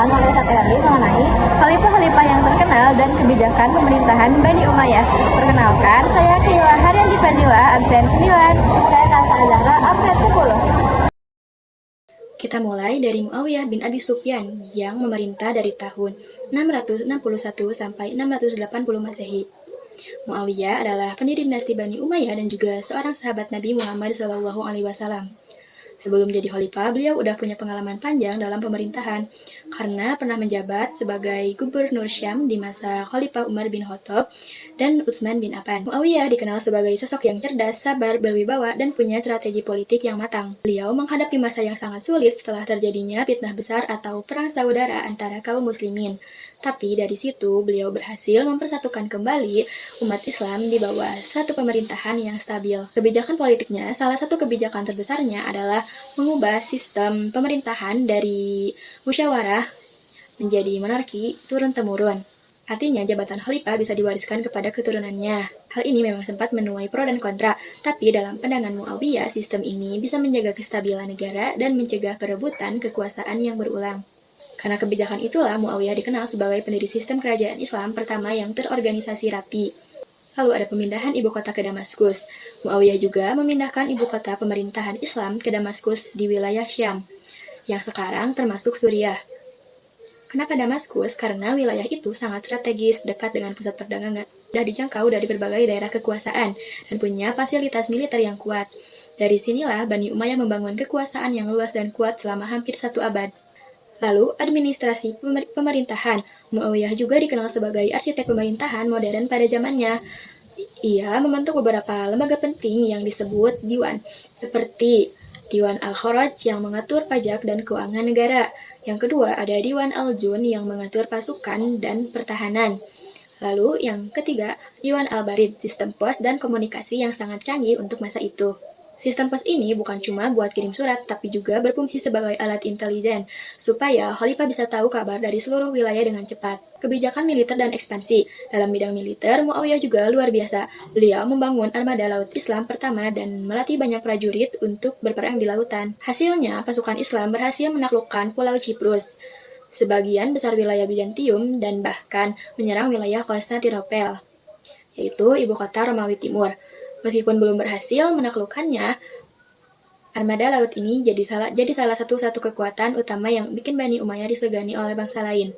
pertemuan oleh Satyadi mengenai khalifah-khalifah yang terkenal dan kebijakan pemerintahan Bani Umayyah. Perkenalkan, saya Kila Haryanti Fadila, absen 9. Saya Kansa Zahra, absen 10. Kita mulai dari Muawiyah bin Abi Sufyan yang memerintah dari tahun 661 sampai 680 Masehi. Muawiyah adalah pendiri dinasti Bani Umayyah dan juga seorang sahabat Nabi Muhammad SAW. Sebelum jadi khalifah, beliau udah punya pengalaman panjang dalam pemerintahan karena pernah menjabat sebagai gubernur Syam di masa Khalifah Umar bin Khattab dan Utsman bin Affan. Muawiyah dikenal sebagai sosok yang cerdas, sabar, berwibawa, dan punya strategi politik yang matang. Beliau menghadapi masa yang sangat sulit setelah terjadinya fitnah besar atau perang saudara antara kaum muslimin. Tapi dari situ beliau berhasil mempersatukan kembali umat Islam di bawah satu pemerintahan yang stabil. Kebijakan politiknya, salah satu kebijakan terbesarnya adalah mengubah sistem pemerintahan dari musyawarah menjadi monarki turun-temurun. Artinya, jabatan khalifah bisa diwariskan kepada keturunannya. Hal ini memang sempat menuai pro dan kontra, tapi dalam pandangan Muawiyah, sistem ini bisa menjaga kestabilan negara dan mencegah perebutan kekuasaan yang berulang. Karena kebijakan itulah, Muawiyah dikenal sebagai pendiri sistem kerajaan Islam pertama yang terorganisasi rapi. Lalu ada pemindahan ibu kota ke Damaskus. Muawiyah juga memindahkan ibu kota pemerintahan Islam ke Damaskus di wilayah Syam, yang sekarang termasuk Suriah. Kenapa Damaskus? Karena wilayah itu sangat strategis, dekat dengan pusat perdagangan, sudah dijangkau dari berbagai daerah kekuasaan, dan punya fasilitas militer yang kuat. Dari sinilah Bani Umayyah membangun kekuasaan yang luas dan kuat selama hampir 1 abad. Lalu, administrasi pemerintahan. Muawiyah juga dikenal sebagai arsitek pemerintahan modern pada zamannya. Ia membentuk beberapa lembaga penting yang disebut Diwan, seperti Diwan Al-Kharaj yang mengatur pajak dan keuangan negara. Yang kedua ada Diwan Al-Jun yang mengatur pasukan dan pertahanan. Lalu yang ketiga, Diwan Al-Barid, sistem pos dan komunikasi yang sangat canggih untuk masa itu. Sistem pos ini bukan cuma buat kirim surat, tapi juga berfungsi sebagai alat intelijen, supaya khalifah bisa tahu kabar dari seluruh wilayah dengan cepat. Kebijakan militer dan ekspansi. Dalam bidang militer, Muawiyah juga luar biasa. Beliau membangun armada laut Islam pertama dan melatih banyak prajurit untuk berperang di lautan. Hasilnya, pasukan Islam berhasil menaklukkan Pulau Cyprus, sebagian besar wilayah Bizantium, dan bahkan menyerang wilayah Konstantinopel, yaitu ibu kota Romawi Timur. Meskipun belum berhasil menaklukkannya, armada laut ini jadi salah satu kekuatan utama yang bikin Bani Umayyah disegani oleh bangsa lain.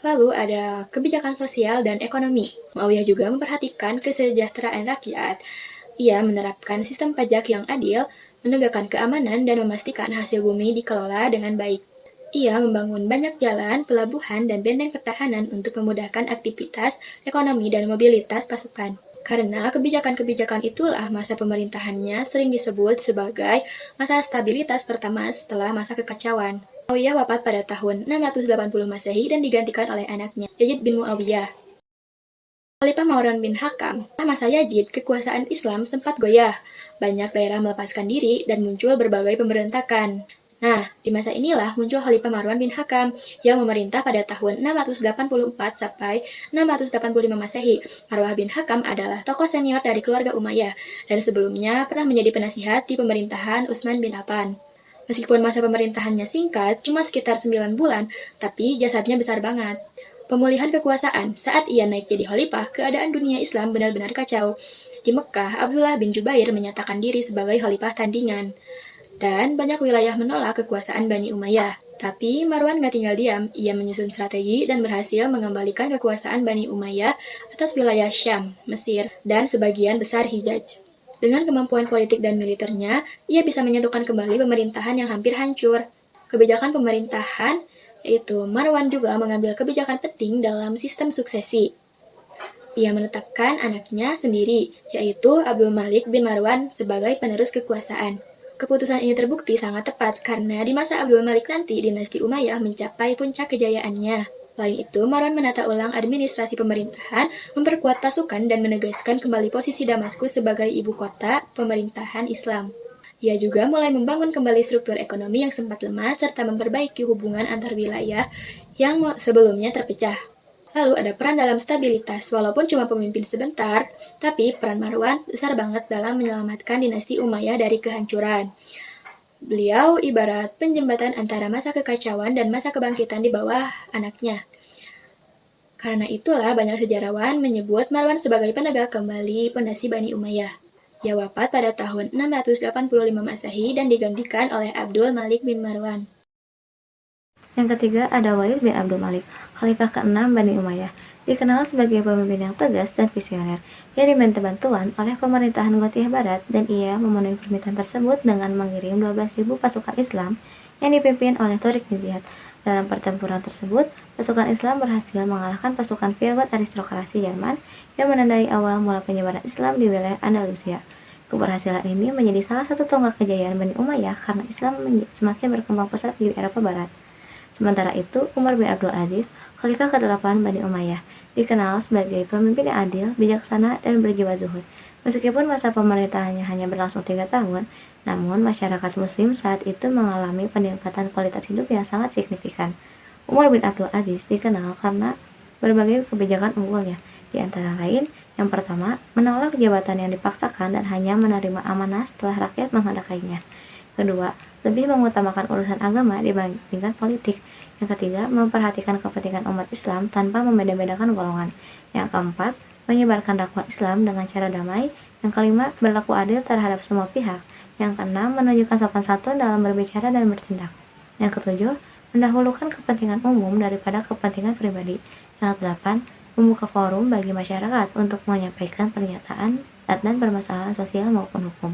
Lalu ada kebijakan sosial dan ekonomi. Muawiyah juga memperhatikan kesejahteraan rakyat. Ia menerapkan sistem pajak yang adil, menegakkan keamanan, dan memastikan hasil bumi dikelola dengan baik. Ia membangun banyak jalan, pelabuhan, dan benteng pertahanan untuk memudahkan aktivitas ekonomi dan mobilitas pasukan. Karena kebijakan-kebijakan itulah masa pemerintahannya sering disebut sebagai masa stabilitas pertama setelah masa kekacauan. Muawiyah wafat pada tahun 680 Masehi dan digantikan oleh anaknya, Yazid bin Muawiyah. Khalifah Marwan bin Hakam. Setelah masa Yazid, kekuasaan Islam sempat goyah. Banyak daerah melepaskan diri dan muncul berbagai pemberontakan. Nah, di masa inilah muncul Khalifah Marwan bin Hakam yang memerintah pada tahun 684 sampai 685 Masehi. Marwan bin Hakam adalah tokoh senior dari keluarga Umayyah dan sebelumnya pernah menjadi penasihat di pemerintahan Utsman bin Affan. Meskipun masa pemerintahannya singkat, cuma sekitar 9 bulan, tapi jasadnya besar banget. Pemulihan kekuasaan. Saat ia naik jadi khalifah, keadaan dunia Islam benar-benar kacau. Di Mekah, Abdullah bin Jubair menyatakan diri sebagai khalifah tandingan. Dan banyak wilayah menolak kekuasaan Bani Umayyah. Tapi Marwan gak tinggal diam, ia menyusun strategi dan berhasil mengembalikan kekuasaan Bani Umayyah atas wilayah Syam, Mesir, dan sebagian besar Hijaz. Dengan kemampuan politik dan militernya, ia bisa menyatukan kembali pemerintahan yang hampir hancur. Kebijakan pemerintahan, yaitu Marwan juga mengambil kebijakan penting dalam sistem suksesi. Ia menetapkan anaknya sendiri, yaitu Abdul Malik bin Marwan sebagai penerus kekuasaan. Keputusan ini terbukti sangat tepat karena di masa Abdul Malik nanti dinasti Umayyah mencapai puncak kejayaannya. Selain itu, Marwan menata ulang administrasi pemerintahan, memperkuat pasukan, dan menegaskan kembali posisi Damaskus sebagai ibu kota pemerintahan Islam. Ia juga mulai membangun kembali struktur ekonomi yang sempat lemah serta memperbaiki hubungan antar wilayah yang sebelumnya terpecah. Lalu ada peran dalam stabilitas, walaupun cuma pemimpin sebentar, tapi peran Marwan besar banget dalam menyelamatkan dinasti Umayyah dari kehancuran. Beliau ibarat penjembatan antara masa kekacauan dan masa kebangkitan di bawah anaknya. Karena itulah banyak sejarawan menyebut Marwan sebagai penegak kembali pondasi Bani Umayyah. Ia wafat pada tahun 685 Masehi dan digantikan oleh Abdul Malik bin Marwan. Yang ketiga ada Walid bin Abdul Malik, Khalifah ke-6 Bani Umayyah. Dikenal sebagai pemimpin yang tegas dan visioner. Ia diminta bantuan oleh pemerintahan Gotiyah Barat dan ia memenuhi permintaan tersebut dengan mengirim 12.000 pasukan Islam yang dipimpin oleh Tariq bin Ziyad. Dalam pertempuran tersebut, pasukan Islam berhasil mengalahkan pasukan Viagot aristokrasi Jerman yang menandai awal mula penyebaran Islam di wilayah Andalusia. Keberhasilan ini menjadi salah satu tonggak kejayaan Bani Umayyah karena Islam semakin berkembang pesat di Eropa Barat. Sementara itu, Umar bin Abdul Aziz, Khalifah ke-8 Bani Umayyah, dikenal sebagai pemimpin yang adil, bijaksana, dan berjiwa zuhud. Meskipun masa pemerintahannya hanya berlangsung 3 tahun, namun masyarakat Muslim saat itu mengalami peningkatan kualitas hidup yang sangat signifikan. Umar bin Abdul Aziz dikenal karena berbagai kebijakan unggulnya, di antara lain, yang pertama, menolak jabatan yang dipaksakan dan hanya menerima amanah setelah rakyat menghendaknya. Kedua, lebih mengutamakan urusan agama dibandingkan politik. Yang ketiga, memperhatikan kepentingan umat Islam tanpa membeda-bedakan golongan. Yang keempat, menyebarkan dakwah Islam dengan cara damai. Yang kelima, berlaku adil terhadap semua pihak. Yang keenam, menunjukkan sopan santun dalam berbicara dan bertindak. Yang ketujuh, mendahulukan kepentingan umum daripada kepentingan pribadi. Yang kedelapan, membuka forum bagi masyarakat untuk menyampaikan pernyataan dan permasalahan sosial maupun hukum.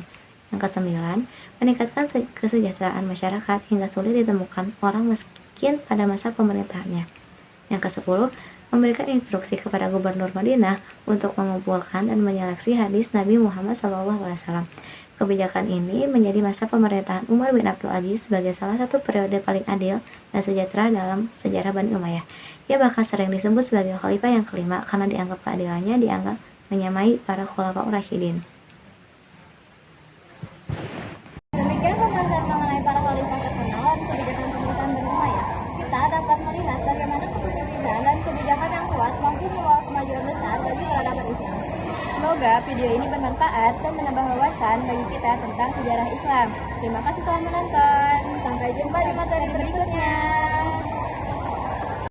Yang kesembilan, meningkatkan kesejahteraan masyarakat hingga sulit ditemukan orang miskin pada masa pemerintahannya. Yang kesepuluh, memberikan instruksi kepada gubernur Madinah untuk mengumpulkan dan menyeleksi hadis Nabi Muhammad SAW. Kebijakan ini menjadi masa pemerintahan Umar bin Abdul Aziz sebagai salah satu periode paling adil dan sejahtera dalam sejarah Bani Umayyah. Ia bahkan sering disebut sebagai khalifah yang kelima karena dianggap keadilannya dianggap menyamai para khulafaur rasyidin. Demikian pembahasan mengenai para khalifah terkenal dan kebijakan pemerintahan Bani Umayyah. Kita dapat melihat bagaimana kepemimpinan dan kebijakan yang kuat mampu membawa kemajuan besar bagi peradaban Islam. Semoga video ini bermanfaat dan menambah wawasan bagi kita tentang sejarah Islam. Terima kasih telah menonton. Sampai jumpa di materi berikutnya.